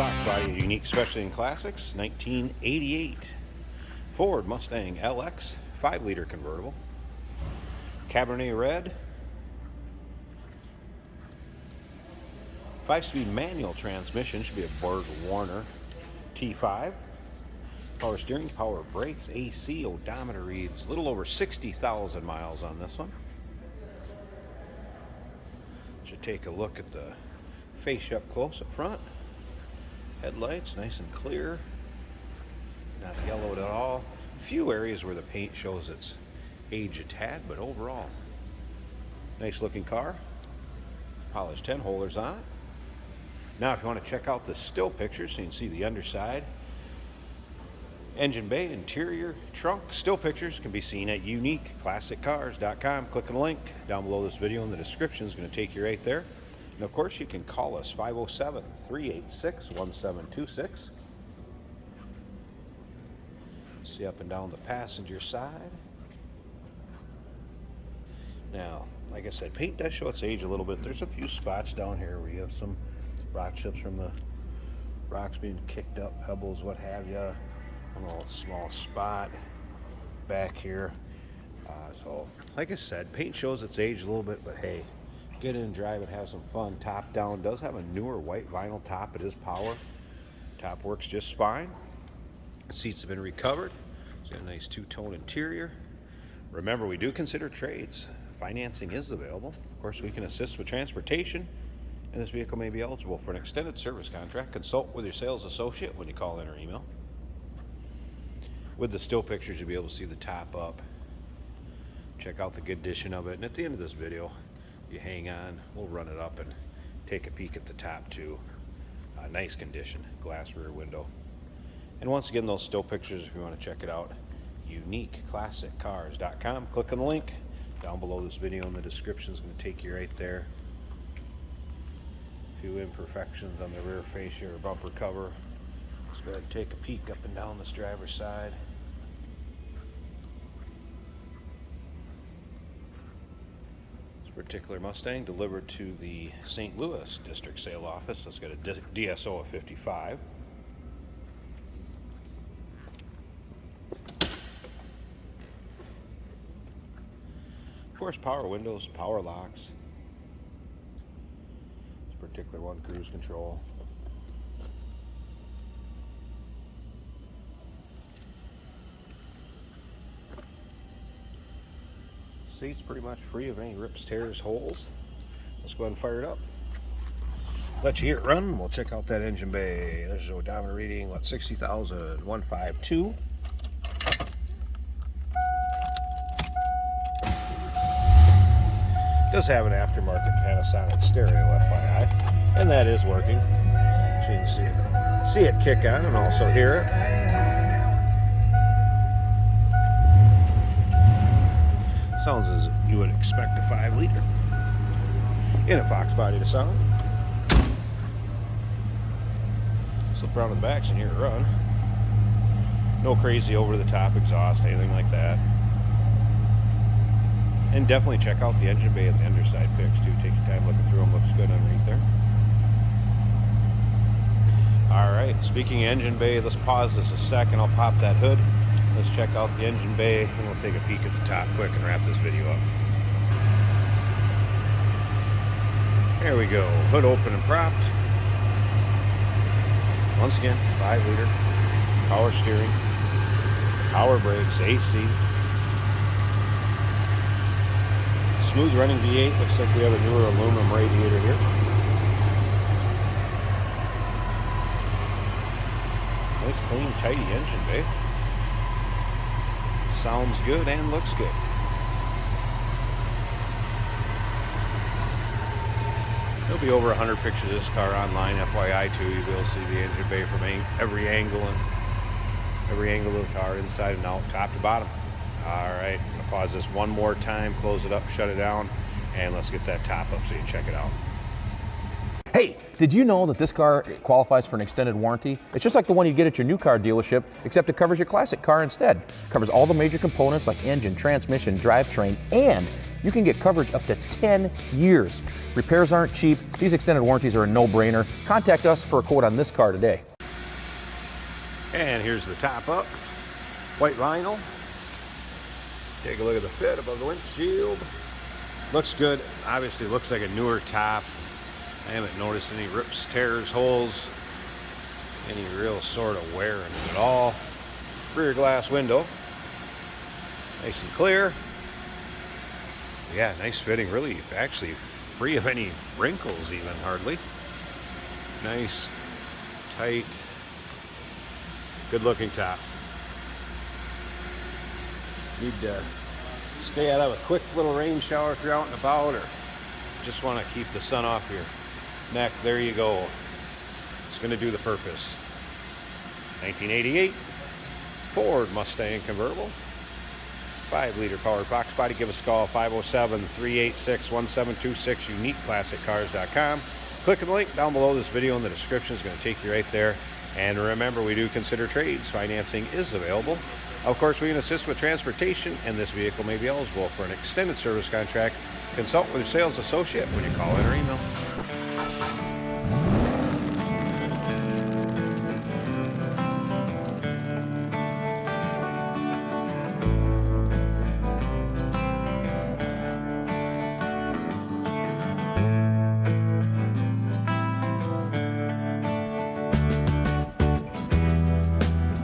Fox Body, a unique specialty in classics, 1988 Ford Mustang LX 5-liter convertible, Cabernet Red, 5-speed manual transmission, should be a Borg Warner T5, power steering, power brakes, AC, odometer reads a little over 60,000 miles on this one. Should take a look at the face up close up front. Headlights nice and clear, not yellowed at all. A few areas where the paint shows its age a tad, but overall nice looking car. Polished 10 holders on it. Now if you want to check out the still pictures so you can see the underside, engine bay, interior, trunk, still pictures can be seen at uniqueclassiccars.com. Click on the link down below this video in the description. Is going to take you right there. And of course, you can call us 507-386-1726. See up and down the passenger side. Now, like I said, paint does show its age a little bit. There's a few spots down here where you have some rock chips from the rocks being kicked up, pebbles, what have you. A little small spot back here. So, like I said, paint shows its age a little bit, but hey, get in, drive it, have some fun. Top down, does have a newer white vinyl top. It is power. Top works just fine. Seats have been recovered. It's got a nice two-tone interior. Remember, we do consider trades. Financing is available. Of course, we can assist with transportation, and this vehicle may be eligible for an extended service contract. Consult with your sales associate when you call in or email. With the still pictures, you'll be able to see the top up. Check out the condition of it, and at the end of this video, you hang on, we'll run it up and take a peek at the top too. Nice condition, glass rear window. And once again, those still pictures, if you want to check it out, uniqueclassiccars.com. Click on the link down below this video in the description. Is going to take you right there. A few imperfections on the rear fascia or bumper cover. Let's go ahead and take a peek up and down this driver's side. Particular Mustang delivered to the St. Louis district sale office. Let's get a DSO of 55. Of course, power windows, power locks. This particular one, cruise control. Seats pretty much free of any rips, tears, holes. Let's go ahead and fire it up. Let you hear it run. We'll check out that engine bay. There's the odometer reading, what, 60,000, 152. Does have an aftermarket Panasonic stereo, FYI, and that is working. So you can see it kick on and also hear it. Sounds as you would expect a 5-liter in a Fox body to sound. Slip around to the back so you can hear it run. No crazy over-the-top exhaust, anything like that. And definitely check out the engine bay and the underside pics too. Take your time looking through them. Looks good underneath there. Alright, speaking of engine bay, let's pause this a second. I'll pop that hood. Let's check out the engine bay, and we'll take a peek at the top quick and wrap this video up. There we go. Hood open and propped. Once again, 5-liter. Power steering. Power brakes. AC. Smooth running V8. Looks like we have a newer aluminum radiator here. Nice, clean, tidy engine bay. Sounds good and looks good. There'll be over 100 pictures of this car online, FYI too. You'll be able to see the engine bay from every angle of the car, inside and out, top to bottom. Alright, I'm going to pause this one more time, close it up, shut it down, and let's get that top up so you can check it out. Hey, did you know that this car qualifies for an extended warranty? It's just like the one you get at your new car dealership, except it covers your classic car instead. It covers all the major components like engine, transmission, drivetrain, and you can get coverage up to 10 years. Repairs aren't cheap. These extended warranties are a no-brainer. Contact us for a quote on this car today. And here's the top up. White vinyl. Take a look at the fit above the windshield. Looks good. Obviously looks like a newer top. I haven't noticed any rips, tears, holes, any real sort of wear in it at all. Rear glass window. Nice and clear. Yeah, nice fitting. Really, actually free of any wrinkles even, hardly. Nice, tight, good looking top. Need to stay out of a quick little rain shower if you're out and about, or just want to keep the sun off your neck. There you go. It's going to do the purpose. 1988 Ford Mustang convertible. 5-liter powered box body. Give us a call, 507-386-1726, uniqueclassiccars.com. Click on the link down below this video in the description. It's going to take you right there. And remember, we do consider trades. Financing is available. Of course, we can assist with transportation, and this vehicle may be eligible for an extended service contract. Consult with your sales associate when you call in or email.